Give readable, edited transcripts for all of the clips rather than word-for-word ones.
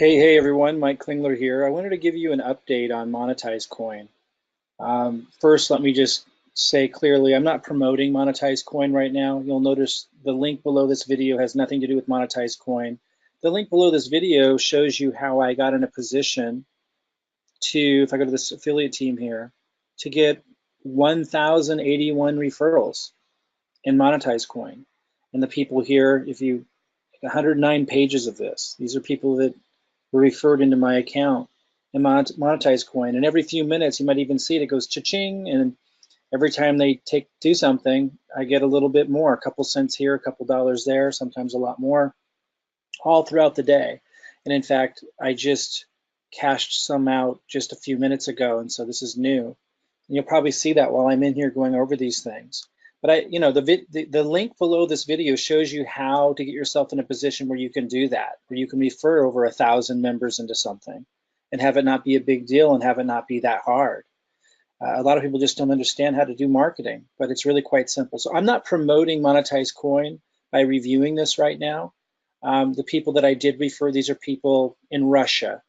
Hey everyone, Mike Klingler here. I wanted to give you an update on Monetize Coin. First, let me just say clearly, I'm not promoting Monetize Coin right now. You'll notice the link below this video has nothing to do with Monetize Coin. The link below this video shows you how I got in a position to, if I go to this affiliate team here, to get 1,081 referrals in Monetize Coin. And the people here, if you, 109 pages of this, these are people that were referred into my account and Monetize Coin. And every few minutes, you might even see it, it goes cha-ching. And every time they do something, I get a little bit more, a couple cents here, a couple dollars there, sometimes a lot more, all throughout the day. And in fact, I just cashed some out just a few minutes ago. And so this is new. And you'll probably see that while I'm in here going over these things. But the link below this video shows you how to get yourself in a position where you can do that, where you can refer over 1,000 members into something and have it not be a big deal and have it not be that hard. A lot of people just don't understand how to do marketing, but it's really quite simple. So I'm not promoting Monetize Coin by reviewing this right now. The people that I did refer, these are people in Russia,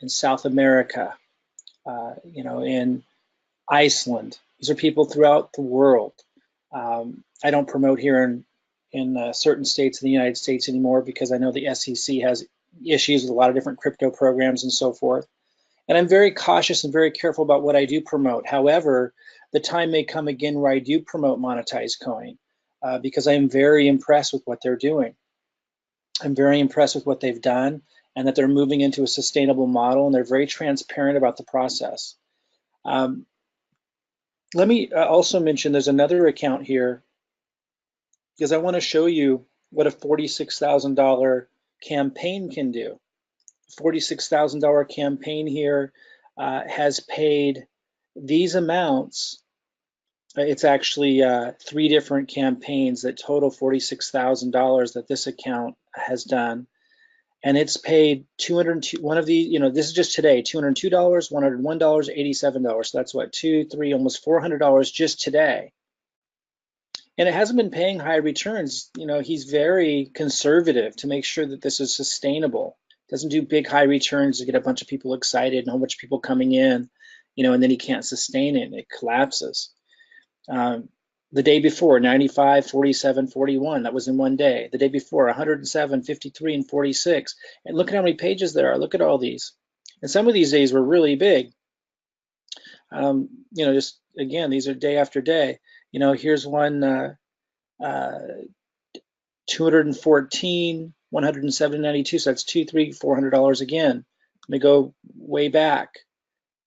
in South America, in Iceland. These are people throughout the world. I don't promote here in certain states in the United States anymore because I know the SEC has issues with a lot of different crypto programs and so forth. And I'm very cautious and very careful about what I do promote. However, the time may come again where I do promote Monetize Coin because I'm very impressed with what they're doing. I'm very impressed with what they've done and that they're moving into a sustainable model and they're very transparent about the process. Let me also mention there's another account here because I want to show you what a $46,000 campaign can do. $46,000 campaign here has paid these amounts. It's actually 3 different campaigns that total $46,000 that this account has done. And it's paid 202, one of these, this is just today, $202, $101, $87. So that's what, almost $400 just today. And it hasn't been paying high returns. He's very conservative to make sure that this is sustainable. Doesn't do big high returns to get a bunch of people excited and a whole bunch of people coming in, and then he can't sustain it and it collapses. The day before, 95, 47, 41, that was in one day. The day before, 107, 53, and 46. And look at how many pages there are. Look at all these. And some of these days were really big. Just again, these are day after day. Here's one, 214, 107, 92. So that's $200, $300, $400 again. Let me go way back.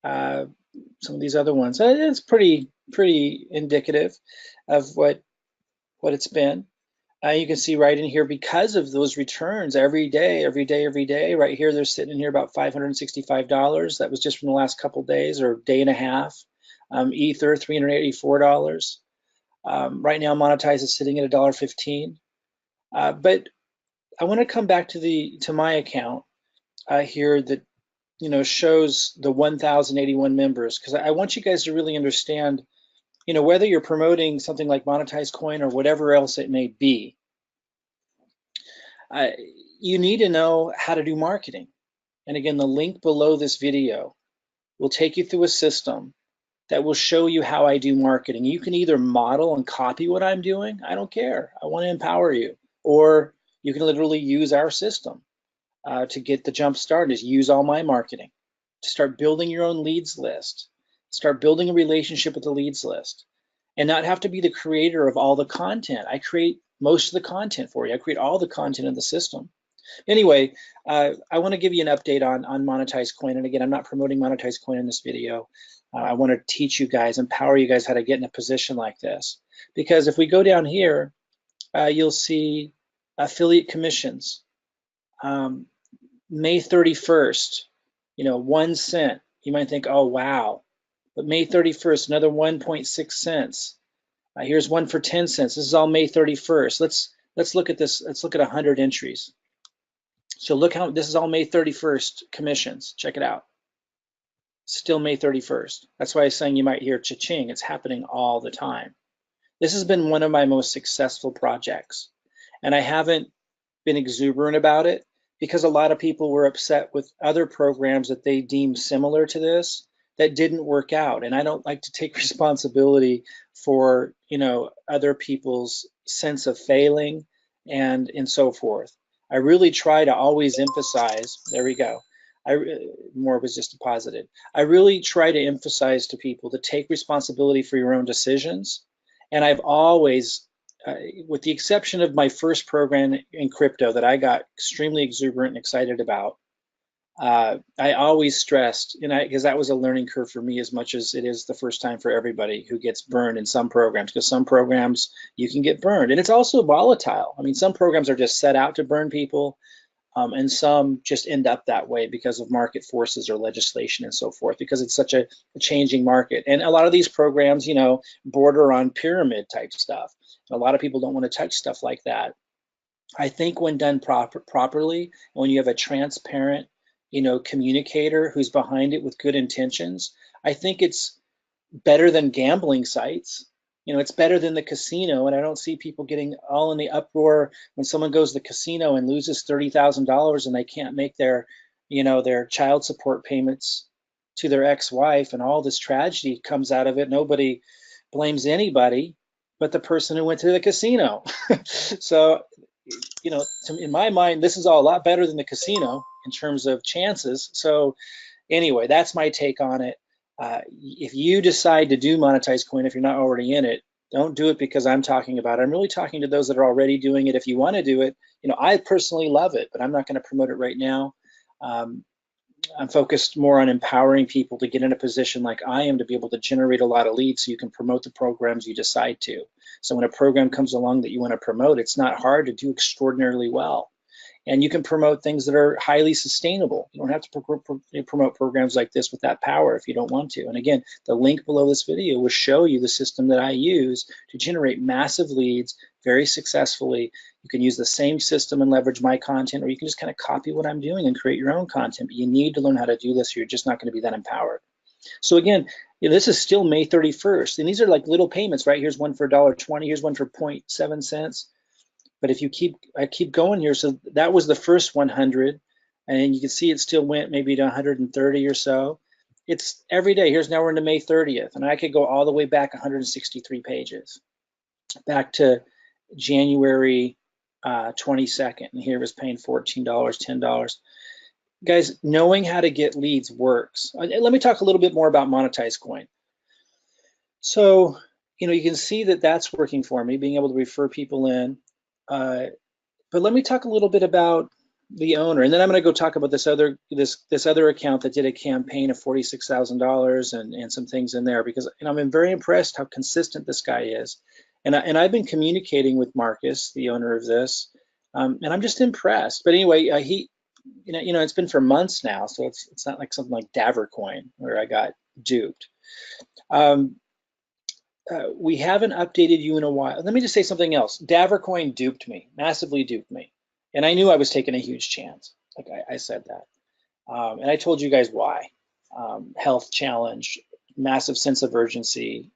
Some of these other ones. It's pretty indicative of what it's been. You can see right in here because of those returns every day, right here, they're sitting in here about $565. That was just from the last couple days or day and a half. Ether, $384. Right now, Monetize is sitting at $1.15. But I want to come back to my account here that shows the 1,081 members, because I want you guys to really understand, whether you're promoting something like Monetize Coin or whatever else it may be, you need to know how to do marketing. And again, the link below this video will take you through a system that will show you how I do marketing. You can either model and copy what I'm doing. I don't care. I want to empower you. Or you can literally use our system to get the jump started. Is use all my marketing to start building your own leads list, start building a relationship with the leads list, and not have to be the creator of all the content. I create most of the content for you. I create all the content in the system. Anyway, I want to give you an update on Monetize Coin. And again, I'm not promoting Monetize Coin in this video. I want to teach you guys, empower you guys how to get in a position like this. Because if we go down here, you'll see affiliate commissions. May 31st, 1 cent. You might think, oh, wow. But May 31st, another 1.6 cents. Here's one for 10 cents. This is all May 31st. Let's look at this. Let's look at 100 entries. So look how this is all May 31st commissions. Check it out. Still May 31st. That's why I was saying you might hear cha-ching. It's happening all the time. This has been one of my most successful projects. And I haven't been exuberant about it because a lot of people were upset with other programs that they deemed similar to this that didn't work out. And I don't like to take responsibility for, other people's sense of failing and so forth. I really try to always emphasize, there we go. More was just deposited. I really try to emphasize to people to take responsibility for your own decisions. And I've always, with the exception of my first program in crypto that I got extremely exuberant and excited about, I always stressed, because that was a learning curve for me as much as it is the first time for everybody who gets burned in some programs, because some programs you can get burned. And it's also volatile. I mean, some programs are just set out to burn people, and some just end up that way because of market forces or legislation and so forth, because it's such a changing market. And a lot of these programs, border on pyramid type stuff. A lot of people don't want to touch stuff like that. I think when done properly, when you have a transparent, communicator who's behind it with good intentions, I think it's better than gambling sites. It's better than the casino, and I don't see people getting all in the uproar when someone goes to the casino and loses $30,000 and they can't make their child support payments to their ex-wife, and all this tragedy comes out of it. Nobody blames anybody but the person who went to the casino. So, in my mind, this is all a lot better than the casino in terms of chances. So anyway, that's my take on it. If you decide to do Monetize Coin, if you're not already in it, don't do it because I'm talking about it. I'm really talking to those that are already doing it. If you want to do it, I personally love it, but I'm not going to promote it right now. I'm focused more on empowering people to get in a position like I am to be able to generate a lot of leads so you can promote the programs you decide to. So when a program comes along that you want to promote, it's not hard to do extraordinarily well. And you can promote things that are highly sustainable. You don't have to promote programs like this with that power if you don't want to. And again, the link below this video will show you the system that I use to generate massive leads very successfully. You can use the same system and leverage my content, or you can just kind of copy what I'm doing and create your own content. But you need to learn how to do this, or you're just not going to be that empowered. So again, this is still May 31st, and these are like little payments, right? Here's one for $1.20, here's one for 0.7 cents. But if I keep going here, so that was the first 100, and you can see it still went maybe to 130 or so. It's every day. Now we're into May 30th, and I could go all the way back 163 pages, back to January 22nd, and here it was paying $14, $10. Guys, knowing how to get leads works. Let me talk a little bit more about Monetize Coin. So, you can see that that's working for me, being able to refer people in. But let me talk a little bit about the owner, and then I'm going to go talk about this other account that did a campaign of $46,000 and some things in there, because I'm very impressed how consistent this guy is, and I've been communicating with Marcus, the owner of this, and I'm just impressed. But anyway, he, it's been for months now, so it's not like something like Coin where I got duped. We haven't updated you in a while. Let me just say something else. Coin duped me, massively duped me. And I knew I was taking a huge chance. Like I said that. And I told you guys why. Health challenge, massive sense of urgency,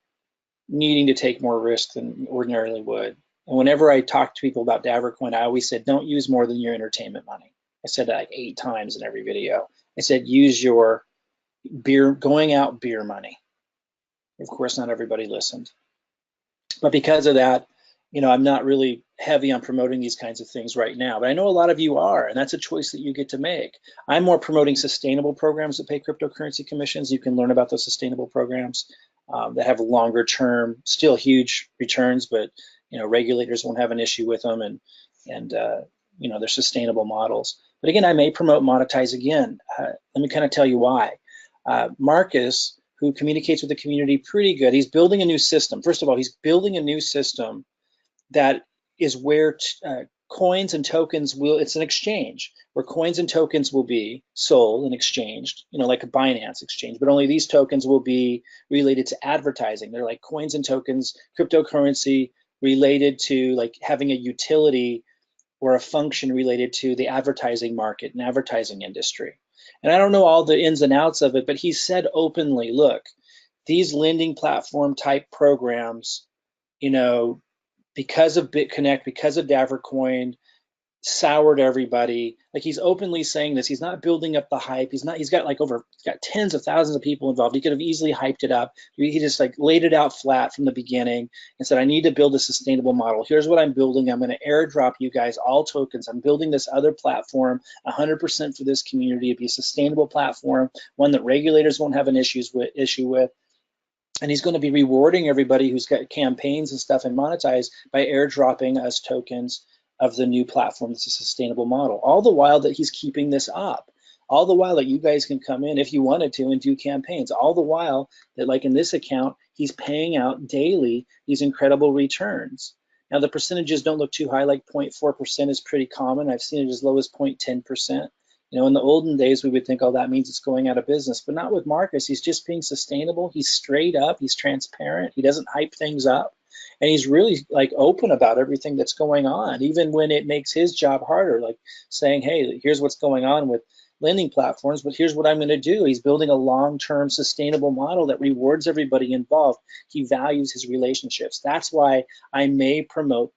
needing to take more risk than ordinarily would. And whenever I talk to people about Coin, I always said, don't use more than your entertainment money. I said that like 8 times in every video. I said, use your going out beer money. Of course, not everybody listened. But because of that, I'm not really heavy on promoting these kinds of things right now. But I know a lot of you are, and that's a choice that you get to make. I'm more promoting sustainable programs that pay cryptocurrency commissions. You can learn about those sustainable programs that have longer term, still huge returns, but regulators won't have an issue with them, and they're sustainable models. But again, I may promote Monetize again. Let me kind of tell you why. Marcus, who communicates with the community pretty good. He's building a new system. First of all, he's building a new system that is where coins and tokens it's an exchange where coins and tokens will be sold and exchanged, like a Binance exchange, but only these tokens will be related to advertising. They're like coins and tokens, cryptocurrency related to like having a utility or a function related to the advertising market and advertising industry. And I don't know all the ins and outs of it, but he said openly, look, these lending platform type programs, because of BitConnect, because of Coin, soured everybody. Like, he's openly saying this. He's not building up the hype. He's got like he's got tens of thousands of people involved. He could have easily hyped it up. He just like laid it out flat from the beginning and said, I need to build a sustainable model. Here's what I'm building. I'm going to airdrop you guys all tokens. I'm building this other platform 100% for this community. It'd be a sustainable platform, one that regulators won't have an issue with. And he's going to be rewarding everybody who's got campaigns and stuff and monetize by airdropping us tokens of the new platform that's a sustainable model. All the while that he's keeping this up. All the while that you guys can come in if you wanted to and do campaigns. All the while that, like in this account, he's paying out daily these incredible returns. Now the percentages don't look too high, like 0.4% is pretty common. I've seen it as low as 0.10%. You know, in the olden days, we would think, oh, that means it's going out of business, but not with Marcus. He's just being sustainable. He's straight up. He's transparent. He doesn't hype things up. And he's really like open about everything that's going on, even when it makes his job harder, like saying, hey, here's what's going on with lending platforms, but here's what I'm going to do. He's building a long-term sustainable model that rewards everybody involved. He values his relationships. That's why I may promote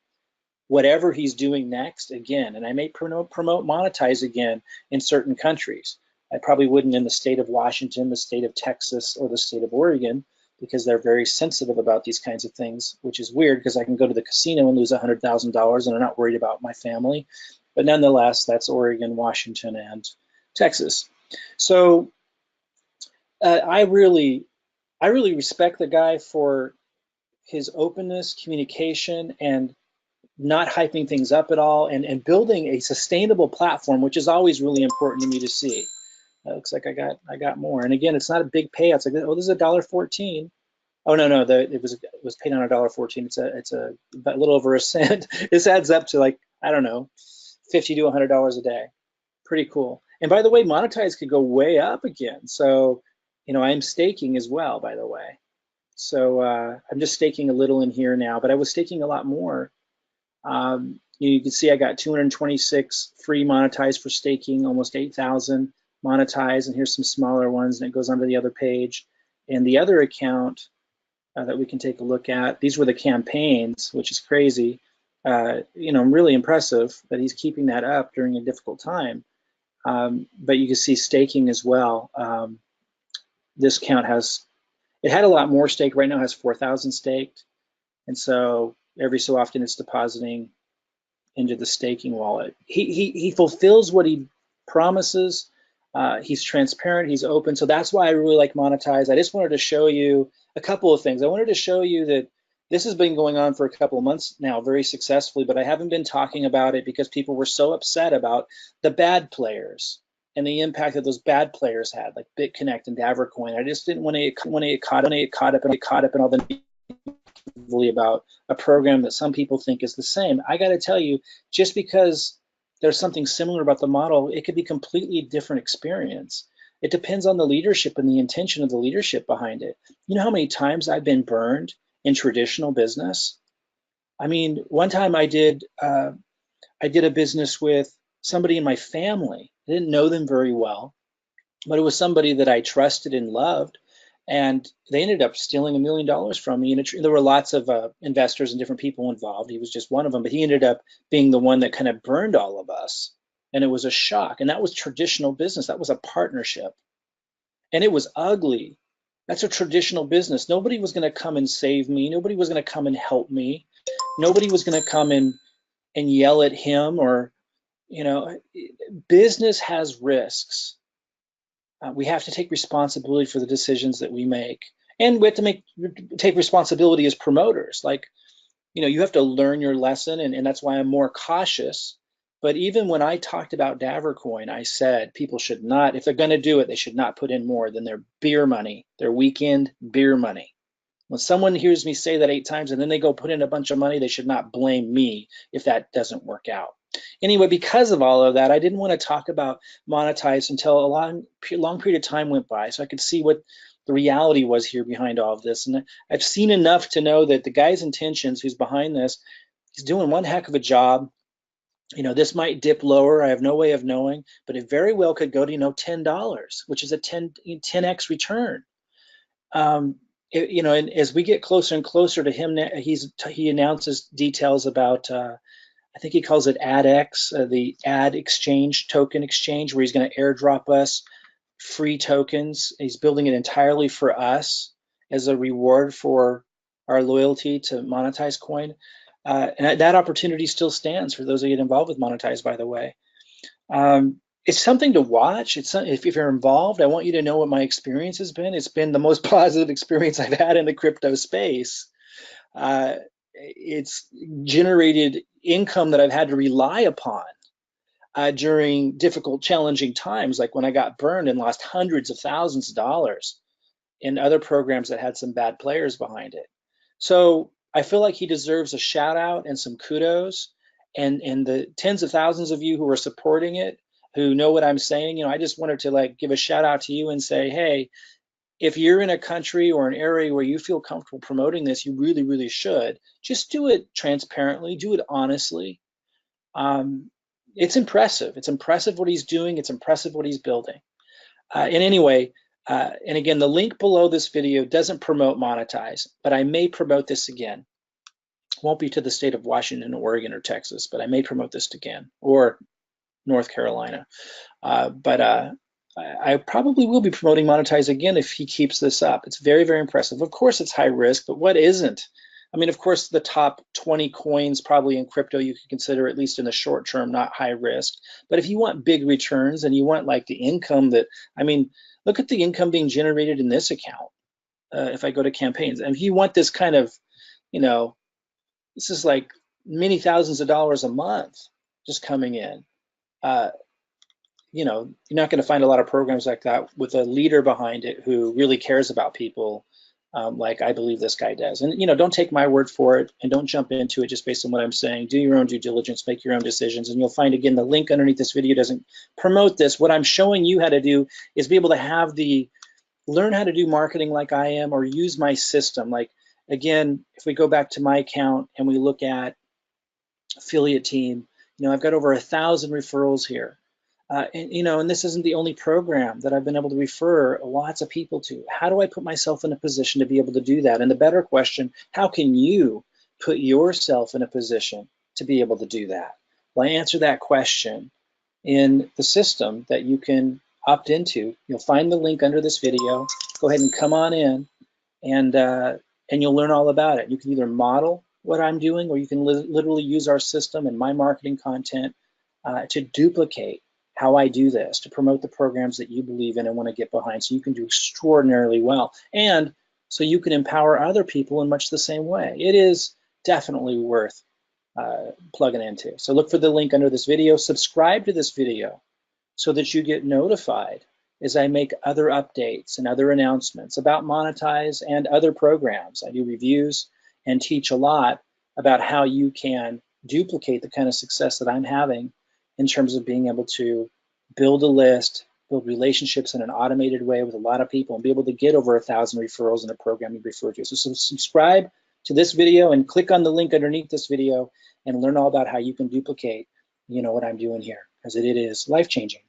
whatever he's doing next again, and I may promote Monetize again in certain countries. I probably wouldn't in the state of Washington, the state of Texas, or the state of Oregon, because they're very sensitive about these kinds of things, which is weird because I can go to the casino and lose $100,000 and I'm not worried about my family. But nonetheless, that's Oregon, Washington, and Texas. So I really respect the guy for his openness, communication, and not hyping things up at all, and building a sustainable platform, which is always really important to me to see. Looks like I got more. And again, it's not a big payout. It's like, oh, this is $1.14. Oh no, it was paid on $1.14. It's a little over a cent. This adds up to, like, I don't know, $50 to $100 a day. Pretty cool. And by the way, Monetize could go way up again. So, you know, I'm staking as well, by the way. So I'm just staking a little in here now, but I was staking a lot more. You can see I got 226 free Monetize for staking, almost 8,000 Monetize, and here's some smaller ones, and it goes onto the other page. And the other account that we can take a look at, these were the campaigns, which is crazy. You know, really impressive that he's keeping that up during a difficult time. But you can see staking as well. This account it had a lot more stake. Right now it has 4,000 staked. And so every so often it's depositing into the staking wallet. He fulfills what he promises. He's transparent, he's open. So that's why I really like Monetize. I just wanted to show you a couple of things. I wanted to show you that this has been going on for a couple of months now very successfully, but I haven't been talking about it because people were so upset about the bad players and the impact that those bad players had, like BitConnect and Davercoin. I just didn't want to get caught up in all the about a program that some people think is the same. I got to tell you, just because there's something similar about the model, it could be a completely different experience. It depends on the leadership and the intention of the leadership behind it. You know how many times I've been burned in traditional business? I mean, one time I did a business with somebody in my family. I didn't know them very well, but it was somebody that I trusted and loved. And they ended up stealing $1 million from me. And there were lots of investors and different people involved. He was just one of them, but he ended up being the one that kind of burned all of us. And it was a shock. And that was traditional business. That was a partnership. And it was ugly. That's a traditional business. Nobody was going to come and save me. Nobody was going to come and help me. Nobody was going to come and yell at him, or, you know, business has risks. We have to take responsibility for the decisions that we make, and we have to take responsibility as promoters. Like, you know, you have to learn your lesson, and that's why I'm more cautious. But even when I talked about Davercoin, I said people should not, if they're going to do it, they should not put in more than their beer money, their weekend beer money. When someone hears me say that 8 times and then they go put in a bunch of money, they should not blame me if that doesn't work out. Anyway, because of all of that, I didn't want to talk about Monetize until a long period of time went by, so I could see what the reality was here behind all of this. And I've seen enough to know that the guy's intentions, who's behind this, he's doing one heck of a job. You know, this might dip lower. I have no way of knowing, but it very well could go to, you know, $10, which is a 10x return. You know, and as we get closer and closer to him, he announces details about I think he calls it AdX, the ad exchange, token exchange, where he's going to airdrop us free tokens. He's building it entirely for us as a reward for our loyalty to Monetize Coin. And that opportunity still stands for those that get involved with Monetize, by the way. It's something to watch. If you're involved, I want you to know what my experience has been. It's been the most positive experience I've had in the crypto space. It's generated income that I've had to rely upon during difficult, challenging times, like when I got burned and lost hundreds of thousands of dollars in other programs that had some bad players behind it. So I feel like he deserves a shout out and some kudos. And the tens of thousands of you who are supporting it, who know what I'm saying, I just wanted to like give a shout out to you and say, hey, if you're in a country or an area where you feel comfortable promoting this, you really, really should. Just do it transparently, do it honestly. It's impressive. It's impressive what he's doing. It's impressive what he's building. And anyway, and again, the link below this video doesn't promote Monetize, but I may promote this again. It won't be to the state of Washington, Oregon, or Texas, but I may promote this again, or North Carolina. I probably will be promoting Monetize again if he keeps this up. It's very, very impressive. Of course, it's high risk, but what isn't? I mean, of course, the top 20 coins probably in crypto you could consider, at least in the short term, not high risk. But if you want big returns and you want like the income that, I mean, look at the income being generated in this account. If I go to campaigns, and if you want this kind of, this is like many thousands of dollars a month just coming in. You're not going to find a lot of programs like that with a leader behind it who really cares about people like I believe this guy does. And, don't take my word for it and don't jump into it just based on what I'm saying. Do your own due diligence, make your own decisions, and you'll find, again, the link underneath this video doesn't promote this. What I'm showing you how to do is be able to learn how to do marketing like I am, or use my system. Like, again, if we go back to my account and we look at affiliate team, I've got over 1,000 referrals here. And this isn't the only program that I've been able to refer lots of people to. How do I put myself in a position to be able to do that? And the better question, how can you put yourself in a position to be able to do that? Well, I answer that question in the system that you can opt into. You'll find the link under this video. Go ahead and come on in, and you'll learn all about it. You can either model what I'm doing, or you can literally use our system and my marketing content to duplicate how I do this, to promote the programs that you believe in and want to get behind, so you can do extraordinarily well, and so you can empower other people in much the same way. It is definitely worth plugging into. So look for the link under this video, subscribe to this video so that you get notified as I make other updates and other announcements about Monetize and other programs. I do reviews and teach a lot about how you can duplicate the kind of success that I'm having in terms of being able to build a list, build relationships in an automated way with a lot of people, and be able to get over 1,000 referrals in a program you refer to. So subscribe to this video and click on the link underneath this video and learn all about how you can duplicate, what I'm doing here, because it is life-changing.